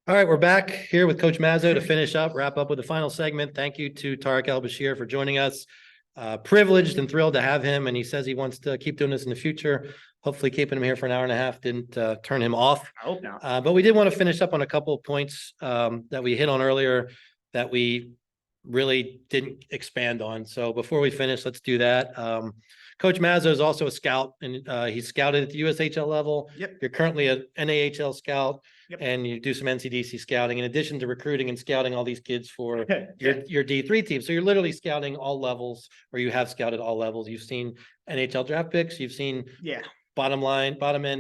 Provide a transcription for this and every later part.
All right, we're back here with Coach Mazzo to wrap up with the final segment. Thank you to Tarik El-Bashir for joining us. Privileged and thrilled to have him, and he says he wants to keep doing this in the future. Hopefully keeping him here for an hour and a half didn't turn him off. I hope not. But we did want to finish up on a couple of points that we hit on earlier that we really didn't expand on. So before we finish, let's do that. Coach Mazzo is also a scout, and he's scouted at the USHL level. Yep. You're currently an NAHL scout. Yep. And you do some NCDC scouting in addition to recruiting and scouting all these kids for Yeah. your D3 team. So you're literally scouting all levels, or you have scouted all levels. You've seen NHL draft picks. You've seen bottom end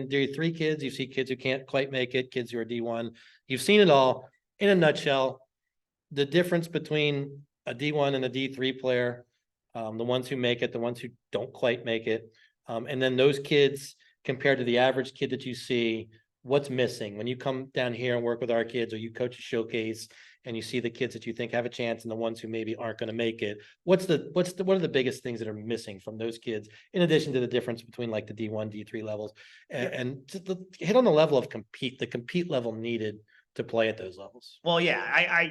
D3 kids. You see kids who can't quite make it, kids who are D1. You've seen it all. In a nutshell, the difference between a D1 and a D3 player, the ones who make it, the ones who don't quite make it, and then those kids compared to the average kid that you see. What's missing when you come down here and work with our kids, or you coach a showcase and you see the kids that you think have a chance and the ones who maybe aren't going to make it? What are the biggest things that are missing from those kids, in addition to the difference between like the D1, D3 levels, and to hit on the level of the compete level needed to play at those levels? Well, yeah,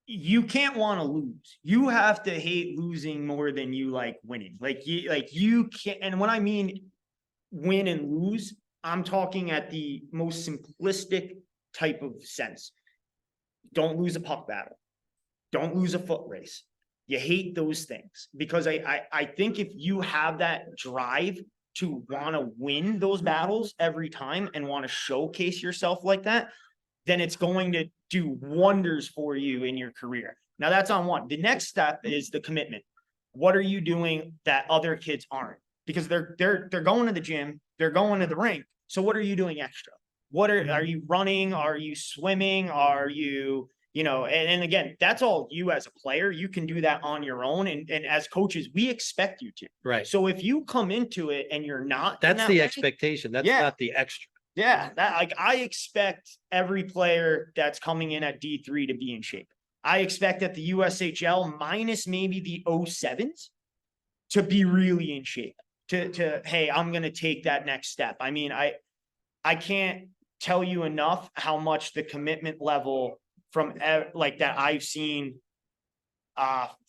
you can't want to lose. You have to hate losing more than you like winning. You can't. And when I mean win and lose, I'm talking at the most simplistic type of sense. Don't lose a puck battle. Don't lose a foot race. You hate those things because I think if you have that drive to want to win those battles every time and want to showcase yourself like that, then it's going to do wonders for you in your career. Now that's on one. The next step is the commitment. What are you doing that other kids aren't? Because they're going to the gym, they're going to the rink. So what are you doing extra? Are you running? Are you swimming? Are you, and again, that's all you as a player. You can do that on your own. And as coaches, we expect you to. Right. So if you come into it and you're not, that's the expectation. That's not the extra. Yeah. I expect every player that's coming in at D3 to be in shape. I expect at the USHL minus maybe the 07s to be really in shape. Hey, I'm going to take that next step. I mean, I can't tell you enough how much the commitment level from like that I've seen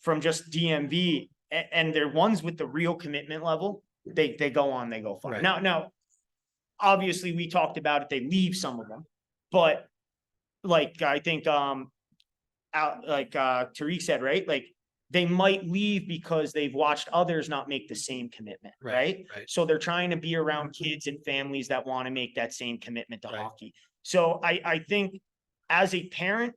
from just DMV, and they're ones with the real commitment level. They go far. Right. Now, obviously we talked about it. They leave some of them, but like, I think, Tarik said, right? Like, they might leave because they've watched others not make the same commitment, right? So they're trying to be around kids and families that want to make that same commitment to hockey. So I think as a parent,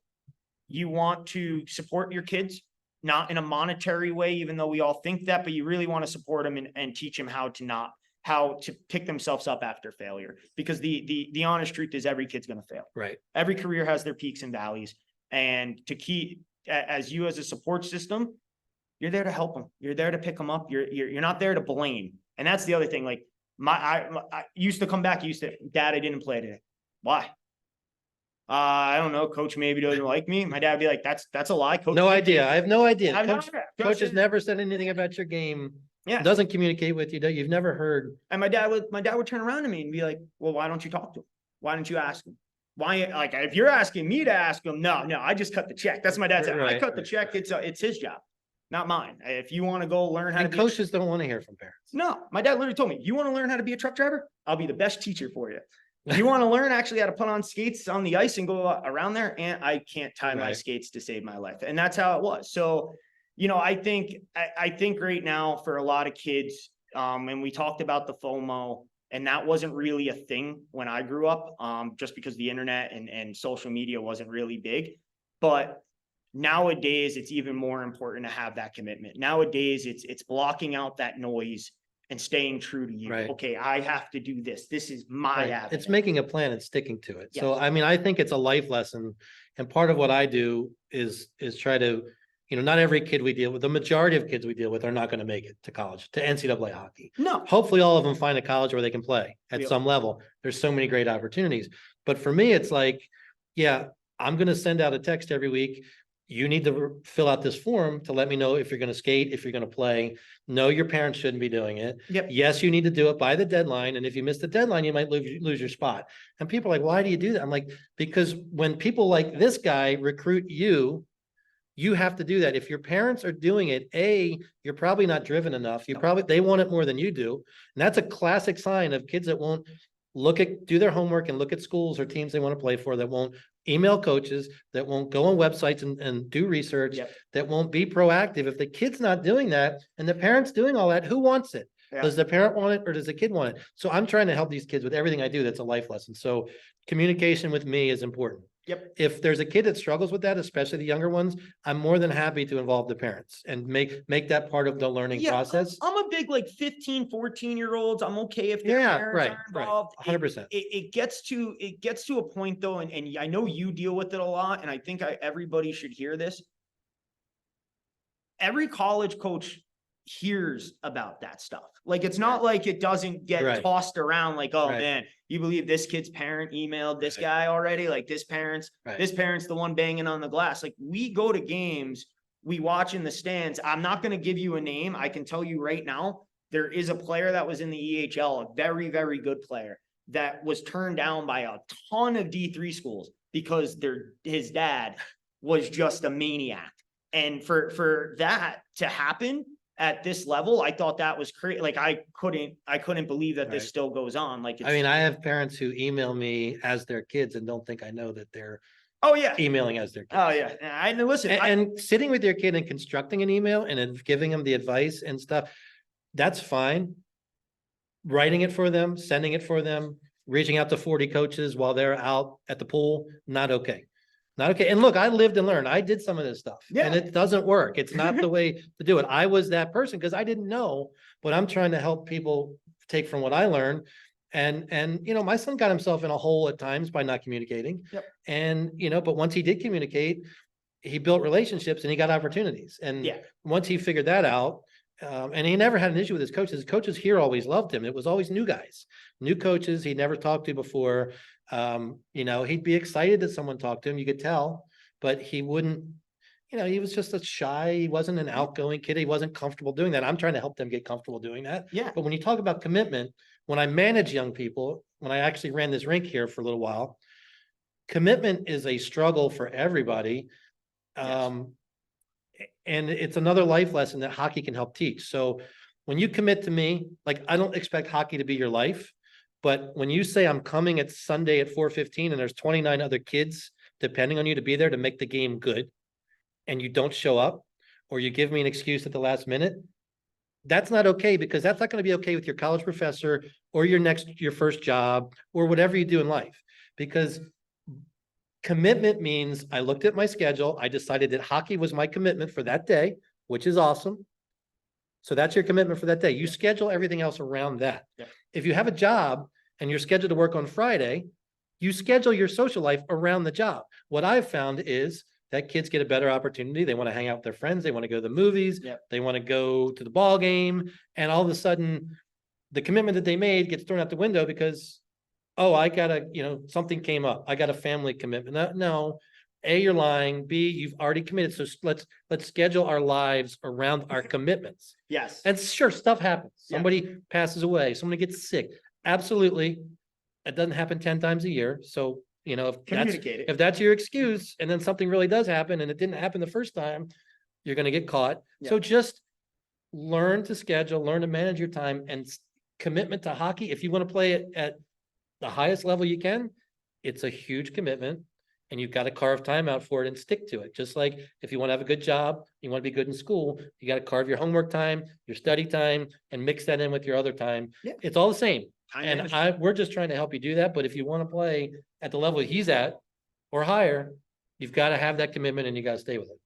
you want to support your kids, not in a monetary way, even though we all think that, but you really want to support them and teach them how to pick themselves up after failure. Because the honest truth is every kid's going to fail. Right. Every career has their peaks and valleys. And as a support system, you're there to help them. You're there to pick them up. You're not there to blame. And that's the other thing. Like I used to come back. Dad, I didn't play today. Why? I don't know. Coach maybe doesn't like me. My dad would be like, that's a lie. Coach, no idea. I have no idea. Coach has is never said anything about your game. Yeah. Doesn't communicate with you. You've never heard. And my dad would turn around to me and be like, well, why don't you talk to him? Why don't you ask him? Why? Like, if you're asking me to ask him, no, I just cut the check. That's my dad said. I cut the check. It's his job, not mine. If you want to go learn how to be coaches don't want to hear from parents. No, my dad literally told me, you want to learn how to be a truck driver? I'll be the best teacher for you. You want to learn actually how to put on skates on the ice and go around there? And I can't tie my skates to save my life. And that's how it was. So, I think right now for a lot of kids, and we talked about the FOMO, and that wasn't really a thing when I grew up, just because the internet and social media wasn't really big. But nowadays, it's even more important to have that commitment. Nowadays, it's blocking out that noise and staying true to you. Right. Okay, I have to do this. This is my avenue. It's making a plan and sticking to it. Yes. So, I mean, I think it's a life lesson. And part of what I do is try to, not every kid we deal with, the majority of kids we deal with are not going to make it to college, to NCAA hockey. No. Hopefully all of them find a college where they can play at some level. There's so many great opportunities. But for me, it's like, yeah, I'm going to send out a text every week. you need to fill out this form to let me know if you're going to skate, if you're going to play. No, your parents shouldn't be doing it. Yep. Yes, you need to do it by the deadline. And if you miss the deadline, you might lose your spot. And people are like, why do you do that? I'm like, because when people like this guy recruit you, you have to do that. If your parents are doing it, you're probably not driven enough. They want it more than you do. And that's a classic sign of kids that won't do their homework and look at schools or teams they want to play for, that won't email coaches, that won't go on websites and do research, that won't be proactive. If the kid's not doing that and the parent's doing all that, who wants it? Yeah. Does the parent want it or does the kid want it? So I'm trying to help these kids with everything I do. That's a life lesson. So communication with me is important. Yep. If there's a kid that struggles with that, especially the younger ones, I'm more than happy to involve the parents and make that part of the learning process. I'm a big 15, 14-year-olds. I'm okay if their parents are involved. 100%. It gets to a point though, and I know you deal with it a lot, and I think everybody should hear this. Every college coach hears about that stuff. It's not like it doesn't get tossed around oh man, you believe this kid's parent emailed this guy already? This parent's the one banging on the glass. We go to games, we watch in the stands. I'm not going to give you a name. I can tell you right now, there is a player that was in the EHL, a very, very good player that was turned down by a ton of D3 schools because his dad was just a maniac. And for that to happen at this level, I thought that was crazy. I couldn't believe that this still goes on. I have parents who email me as their kids and don't think I know that they're emailing as their kids. Oh yeah. I know. Listen, and sitting with your kid and constructing an email and then giving them the advice and stuff, that's fine. Writing it for them, sending it for them, reaching out to 40 coaches while they're out at the pool, not okay. Not okay. And look, I lived and learned. I did some of this stuff and it doesn't work. It's not the way to do it. I was that person because I didn't know, but I'm trying to help people take from what I learned. And my son got himself in a hole at times by not communicating. And, but once he did communicate, he built relationships and he got opportunities. And once he figured that out, and he never had an issue with his coaches. His coaches here always loved him. It was always new guys, new coaches he'd never talked to before. He'd be excited that someone talked to him. You could tell, but he wouldn't, he was just he wasn't an outgoing kid. He wasn't comfortable doing that. I'm trying to help them get comfortable doing that. Yeah. But when you talk about commitment, when I manage young people, when I actually ran this rink here for a little while, commitment is a struggle for everybody. And it's another life lesson that hockey can help teach. So when you commit to me, I don't expect hockey to be your life, but when you say I'm coming at Sunday at 4:15 and there's 29 other kids depending on you to be there to make the game good, and you don't show up, or you give me an excuse at the last minute, that's not okay, because that's not going to be okay with your college professor or your first job or whatever you do in life. Because commitment means I looked at my schedule. I decided that hockey was my commitment for that day, which is awesome. So that's your commitment for that day. You schedule everything else around that. If you have a job and you're scheduled to work on Friday, you schedule your social life around the job. What I've found is that kids get a better opportunity. They want to hang out with their friends. They want to go to the movies. They want to go to the ball game. And all of a sudden, the commitment that they made gets thrown out the window because, I gotta, something came up. I got a family commitment. No, A, you're lying. B, you've already committed. So let's schedule our lives around our commitments. Yes. And sure, stuff happens. Somebody passes away. Somebody gets sick. Absolutely. It doesn't happen 10 times a year. So, if that's your excuse, and then something really does happen and it didn't happen the first time, you're going to get caught. So just learn to schedule, learn to manage your time, and commitment to hockey. If you want to play it at the highest level you can, it's a huge commitment, and you've got to carve time out for it and stick to it. Just like if you want to have a good job, you want to be good in school, you got to carve your homework time, your study time, and mix that in with your other time. It's all the same. We're just trying to help you do that. But if you want to play at the level he's at or higher, you've got to have that commitment and you got to stay with it.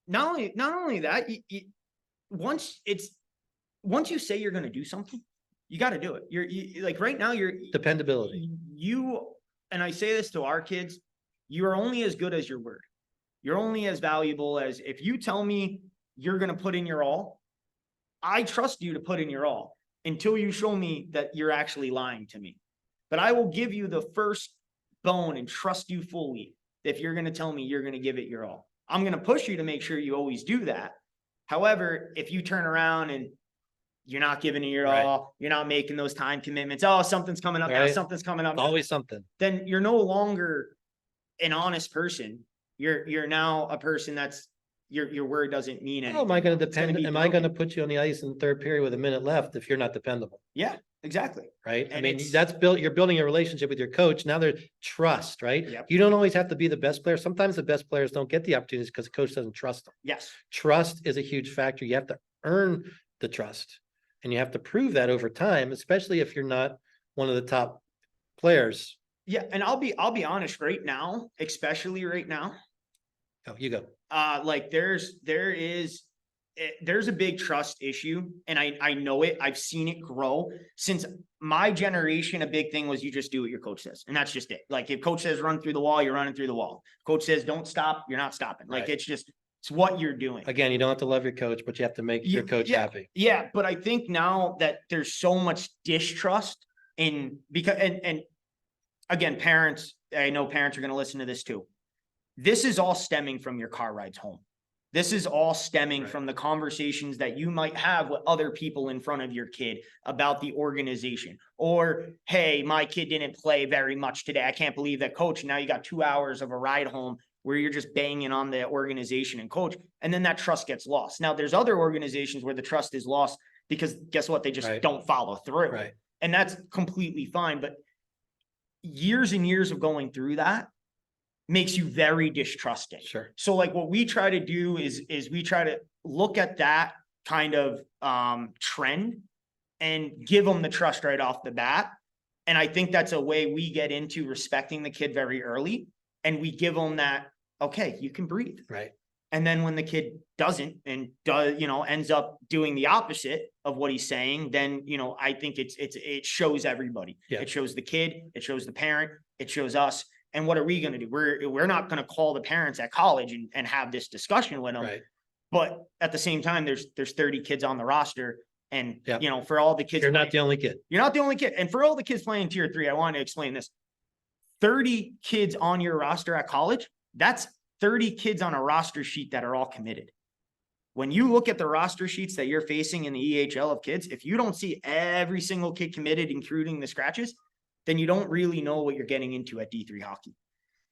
Not only that, once you say you're going to do something, you got to do it. You right now, you're dependability. And I say this to our kids, you are only as good as your word. You're only as valuable as if you tell me you're going to put in your all. I trust you to put in your all until you show me that you're actually lying to me. But I will give you the first bone and trust you fully if you're going to tell me you're going to give it your all. I'm going to push you to make sure you always do that. However, if you turn around and you're not giving it your all, you're not making those time commitments. Oh, something's coming up now. Something's coming up. Always something. Then you're no longer an honest person. You're now a person that's your word doesn't mean anything. How am I going to depend? Am I going to put you on the ice in the third period with a minute left if you're not dependable? Yeah, exactly. Right. I mean, that's built. You're building a relationship with your coach. Now there's trust, right? Yep. You don't always have to be the best player. Sometimes the best players don't get the opportunities because the coach doesn't trust them. Yes. Trust is a huge factor. You have to earn the trust, and you have to prove that over time, especially if you're not one of the top players. Yeah, and I'll be honest right now, especially right now. Oh, you go. Like there's a big trust issue, and I know it. I've seen it grow since my generation. A big thing was you just do what your coach says, and that's just it. Like if coach says run through the wall, you're running through the wall. Coach says don't stop, you're not stopping. Like it's what you're doing. Again, you don't have to love your coach, but you have to make your coach happy. Yeah, but I think now that there's so much distrust because again, parents, I know parents are going to listen to this too. This is all stemming from your car rides home. This is all stemming from the conversations that you might have with other people in front of your kid about the organization. Or, hey, my kid didn't play very much today. I can't believe that, coach. Now you got 2 hours of a ride home where you're just banging on the organization and coach. And then that trust gets lost. Now there's other organizations where the trust is lost because guess what? They just don't follow through. Right. And that's completely fine. But years and years of going through that makes you very distrusting. Sure. So like what we try to do is we try to look at that kind of trend and give them the trust right off the bat. And I think that's a way we get into respecting the kid very early, and we give them that, okay, you can breathe. Right. And then when the kid doesn't and ends up doing the opposite of what he's saying, then, I think it shows everybody. Yeah. It shows the kid, it shows the parent, it shows us. And what are we going to do? We're not going to call the parents at college and have this discussion with them. Right. But at the same time, there's 30 kids on the roster. And, for all the kids, you're not the only kid. You're not the only kid. And for all the kids playing tier 3, I want to explain this. 30 kids on your roster at college, that's 30 kids on a roster sheet that are all committed. When you look at the roster sheets that you're facing in the EHL of kids, if you don't see every single kid committed, including the scratches, then you don't really know what you're getting into at D3 hockey.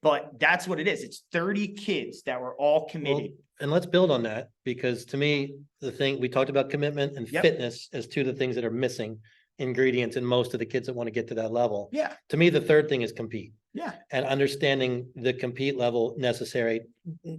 But that's what it is. It's 30 kids that were all committed. Well, and let's build on that, because to me, the thing we talked about, commitment and fitness as two of the things that are missing ingredients in most of the kids that want to get to that level. Yeah. To me, the third thing is compete. Yeah. And understanding the compete level necessary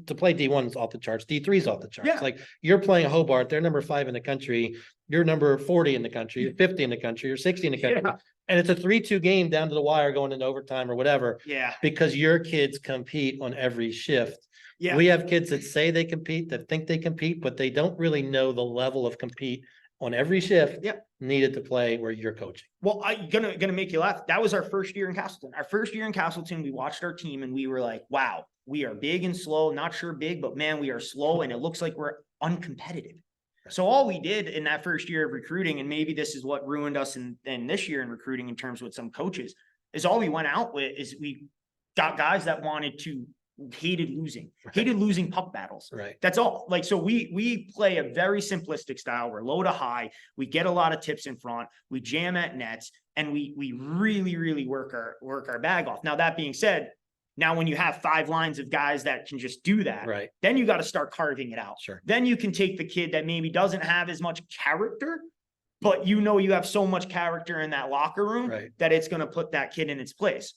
to play D1 is off the charts. D3 is off the charts. Yeah. Like you're playing Hobart, they're number 5 in the country. You're number 40 in the country, you're 50 in the country, you're 60 in the country. Yeah. And it's a 3-2 game down to the wire going into overtime or whatever. Yeah. Because your kids compete on every shift. Yeah. We have kids that say they compete, that think they compete, but they don't really know the level of compete on every shift needed to play where you're coaching. Well, I'm gonna make you laugh. That was our first year in Castleton. Our first year in Castleton, we watched our team and we were like, wow, we are big and slow. Not sure big, but man, we are slow and it looks like we're uncompetitive. So all we did in that first year of recruiting, and maybe this is what ruined us in this year in recruiting in terms with some coaches, is all we went out with is we got guys that hated losing puck battles. Right. That's all. Like, so we play a very simplistic style. We're low to high. We get a lot of tips in front. We jam at nets, and we really, really work our bag off. Now, that being said, now when you have 5 lines of guys that can just do that, right, then you got to start carving it out. Sure. Then you can take the kid that maybe doesn't have as much character, but you have so much character in that locker room that it's going to put that kid in its place.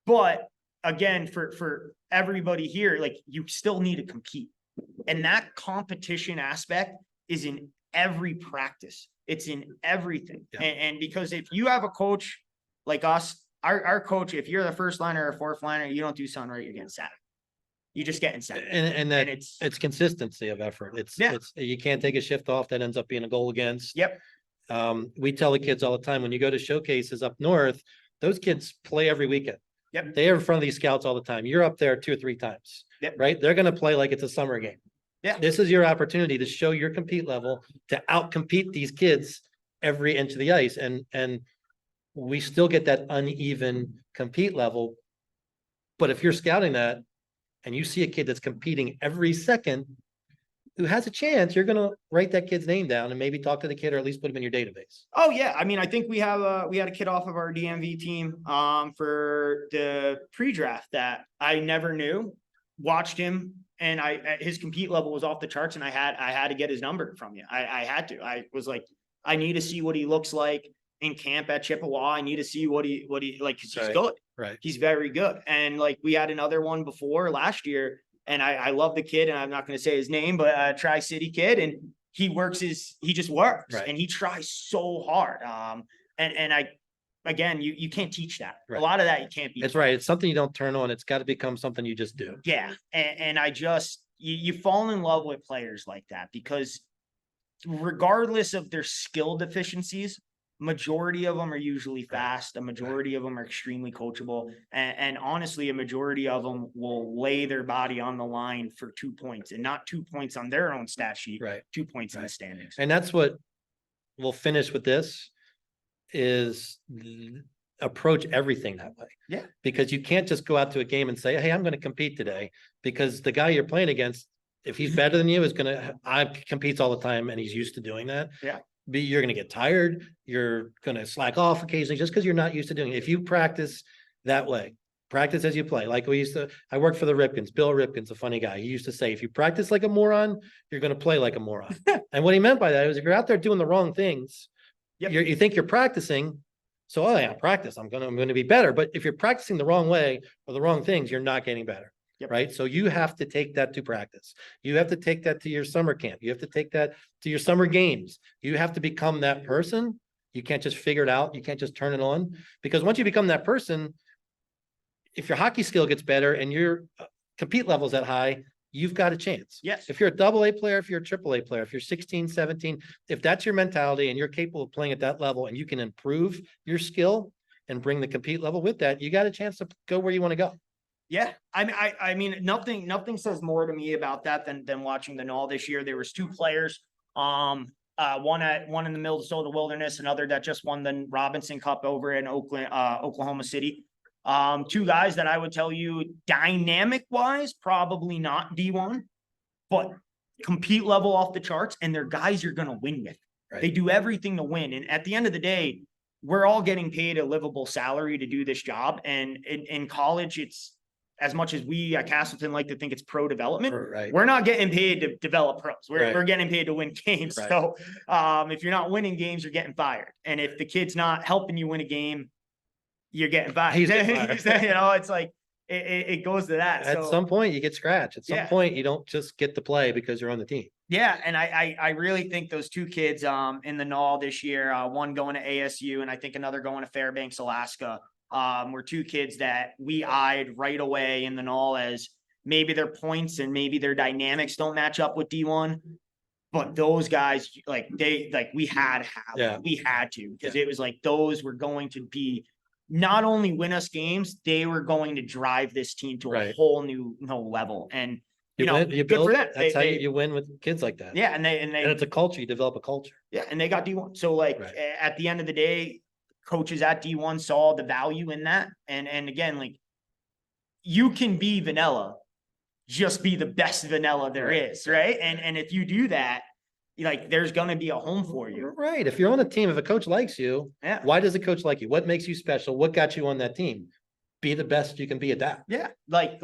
But again, for everybody here, like, you still need to compete. And that competition aspect is in every practice. It's in everything. Yeah. And because if you have a coach like us, our coach, if you're the first liner or fourth liner, you don't do something right, you're getting sat. You just getting sat. And it's consistency of effort. It's you can't take a shift off that ends up being a goal against. Yep. We tell the kids all the time, when you go to showcases up north, those kids play every weekend. Yep. They are in front of these scouts all the time. You're up there 2 or 3 times. Yep. Right? They're going to play like it's a summer game. Yeah. This is your opportunity to show your compete level, to outcompete these kids every inch of the ice. And we still get that uneven compete level. But if you're scouting that, and you see a kid that's competing every second who has a chance, you're going to write that kid's name down and maybe talk to the kid or at least put him in your database. Oh yeah. I mean, I think we had a kid off of our DMV team for the pre-draft that I never knew, watched him, and his compete level was off the charts, and I had to get his number from you. I had to. I was like, I need to see what he looks like in camp at Chippewa. I need to see what he like, because he's good. Right. He's very good. And like, we had another one before last year, and I love the kid, and I'm not going to say his name, but Tri-City kid, and he just works, right. and he tries so hard. Again, you can't teach that. Right. A lot of that you can't be. It's right. It's something you don't turn on. It's got to become something you just do. Yeah. And you fall in love with players like that, because regardless of their skill deficiencies, majority of them are usually fast. A majority of them are extremely coachable. And honestly, a majority of them will lay their body on the line for 2 points, and not 2 points on their own stat sheet, right? 2 points in the standings. And that's what we'll finish with this is approach everything that way. Yeah. Because you can't just go out to a game and say, hey, I'm going to compete today, because the guy you're playing against, if he's better than you, competes all the time and he's used to doing that. Yeah. You're going to get tired. You're going to slack off occasionally just because you're not used to doing it. If you practice that way, practice as you play. Like I worked for the Ripkins. Bill Ripkin's a funny guy. He used to say, if you practice like a moron, you're going to play like a moron. And what he meant by that was, if you're out there doing the wrong things, yep. You think you're practicing. So, oh yeah, practice. I'm going to be better. But if you're practicing the wrong way or the wrong things, you're not getting better. Yep. Right. So you have to take that to practice. You have to take that to your summer camp. You have to take that to your summer games. You have to become that person. You can't just figure it out. You can't just turn it on, because once you become that person, if your hockey skill gets better and your compete level's that high, you've got a chance. Yes. If you're a AA player, if you're a AAA player, if you're 16, 17, if that's your mentality and you're capable of playing at that level and you can improve your skill and bring the compete level with that, you got a chance to go where you want to go. Yeah. I mean, nothing says more to me about that than watching the NOL this year. There was 2 players, one in the Minnesota Wilderness, another that just won the Robinson Cup over in Oklahoma City. 2 guys that I would tell you, dynamic wise, probably not D1, but compete level off the charts, and they're guys you're going to win with. Right. They do everything to win. And at the end of the day, we're all getting paid a livable salary to do this job. And in college, it's, as much as we at Castleton like to think it's pro development, right. We're not getting paid to develop pros. We're getting paid to win games. Right. So if you're not winning games, you're getting fired. And if the kid's not helping you win a game, you're getting fired. It's like, it goes to that. At some point you get scratched. At some point you don't just get to play because you're on the team. Yeah. And I really think those 2 kids in the NOL this year, one going to ASU and I think another going to Fairbanks, Alaska, were 2 kids that we eyed right away in the NOL as maybe their points and maybe their dynamics don't match up with D1. But those guys, we had to, because it was like, those were going to be not only win us games, they were going to drive this team to a whole new level. And good for them. That's how you win with kids like that. Yeah. And it's a culture. You develop a culture. Yeah. And they got D1. So at the end of the day, coaches at D1 saw the value in that. And again, like, you can be vanilla, just be the best vanilla there is. Right. And if you do that, there's going to be a home for you. Right. If you're on a team, if a coach likes you, why does a coach like you? What makes you special? What got you on that team? Be the best you can be at that. Yeah. Like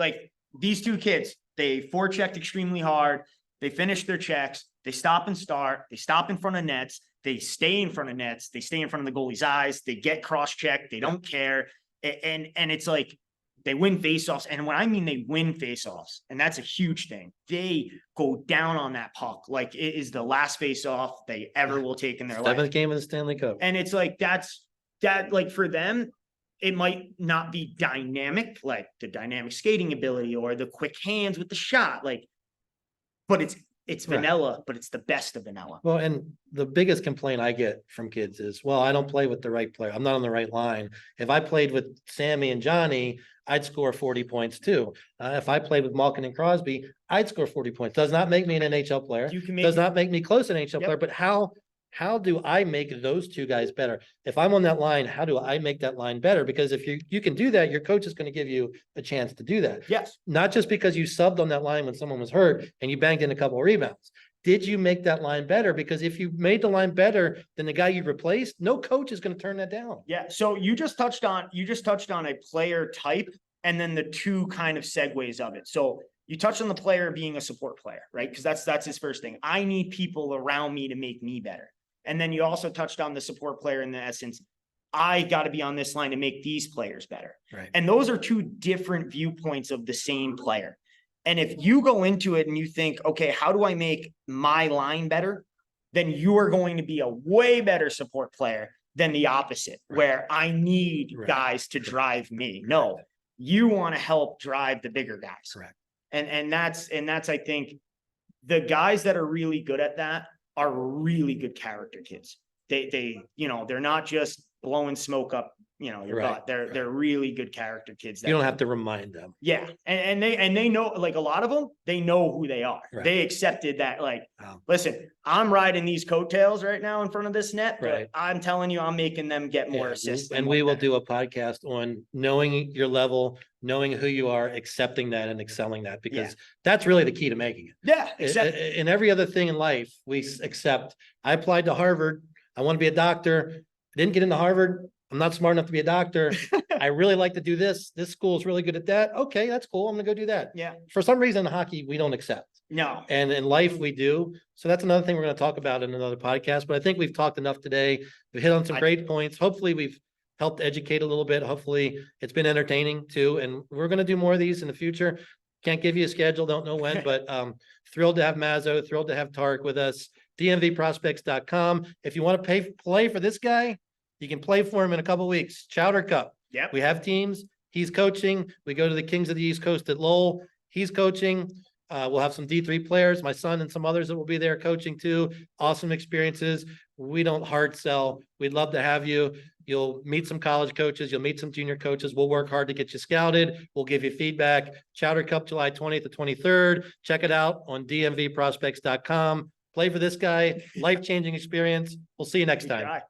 these 2 kids, they forechecked extremely hard. They finish their checks. They stop and start. They stop in front of nets. They stay in front of nets. They stay in front of the goalie's eyes. They get cross-checked. They don't care. And it's like, they win faceoffs. And when I mean they win faceoffs, and that's a huge thing, they go down on that puck like it is the last faceoff they ever will take in their life. 7th game of the Stanley Cup. And it's like, like for them, it might not be dynamic, like the dynamic skating ability or the quick hands with the shot, but it's vanilla, but it's the best of vanilla. Well, and the biggest complaint I get from kids is, well, I don't play with the right player. I'm not on the right line. If I played with Sammy and Johnny, I'd score 40 points too. If I played with Malkin and Crosby, I'd score 40 points. Does not make me an NHL player. Does not make me close to an NHL player. But how how do I make those two guys better? If I'm on that line, how do I make that line better? Because if you can do that, your coach is going to give you a chance to do that. Yes. Not just because you subbed on that line when someone was hurt and you banged in a couple of rebounds. Did you make that line better? Because if you made the line better than the guy you replaced, no coach is going to turn that down. Yeah. So you just touched on a player type and then the two kind of segues of it. So you touched on the player being a support player, right? Because that's his first thing. I need people around me to make me better. And then you also touched on the support player in the essence. I got to be on this line to make these players better. Right. And those are two different viewpoints of the same player. And if you go into it and you think, okay, how do I make my line better? Then you are going to be a way better support player than the opposite, where I need guys to drive me. No, you want to help drive the bigger guys. Correct. And that's, I think, the guys that are really good at that are really good character kids. They, they're not just blowing smoke up, your butt. They're really good character kids. You don't have to remind them. Yeah. And they know, like a lot of them, they know who they are. Right. They accepted that, like, listen, I'm riding these coattails right now in front of this net, but I'm telling you, I'm making them get more assists. And we will do a podcast on knowing your level, knowing who you are, accepting that and excelling that, because that's really the key to making it. Yeah. In every other thing in life, we accept. I applied to Harvard. I want to be a doctor. I didn't get into Harvard. I'm not smart enough to be a doctor. I really like to do this. This school is really good at that. Okay, that's cool. I'm gonna go do that. Yeah. For some reason, in hockey, we don't accept. No. And in life, we do. So that's another thing we're going to talk about in another podcast. But I think we've talked enough today. We've hit on some great points. Hopefully, we've helped educate a little bit. Hopefully, it's been entertaining too. And we're going to do more of these in the future. Can't give you a schedule. Don't know when, but thrilled to have Mazzo. Thrilled to have Tarik with us. DMVprospects.com. If you want to play for this guy, you can play for him in a couple of weeks. Chowder Cup. Yeah. We have teams. He's coaching. We go to the Kings of the East Coast at Lowe. He's coaching. We'll have some D3 players, my son and some others that will be there coaching too. Awesome experiences. We don't hard sell. We'd love to have you. You'll meet some college coaches. You'll meet some junior coaches. We'll work hard to get you scouted. We'll give you feedback. Chowder Cup, July 20th to 23rd. Check it out on dmvprospects.com. Play for this guy. Life-changing experience. We'll see you next time.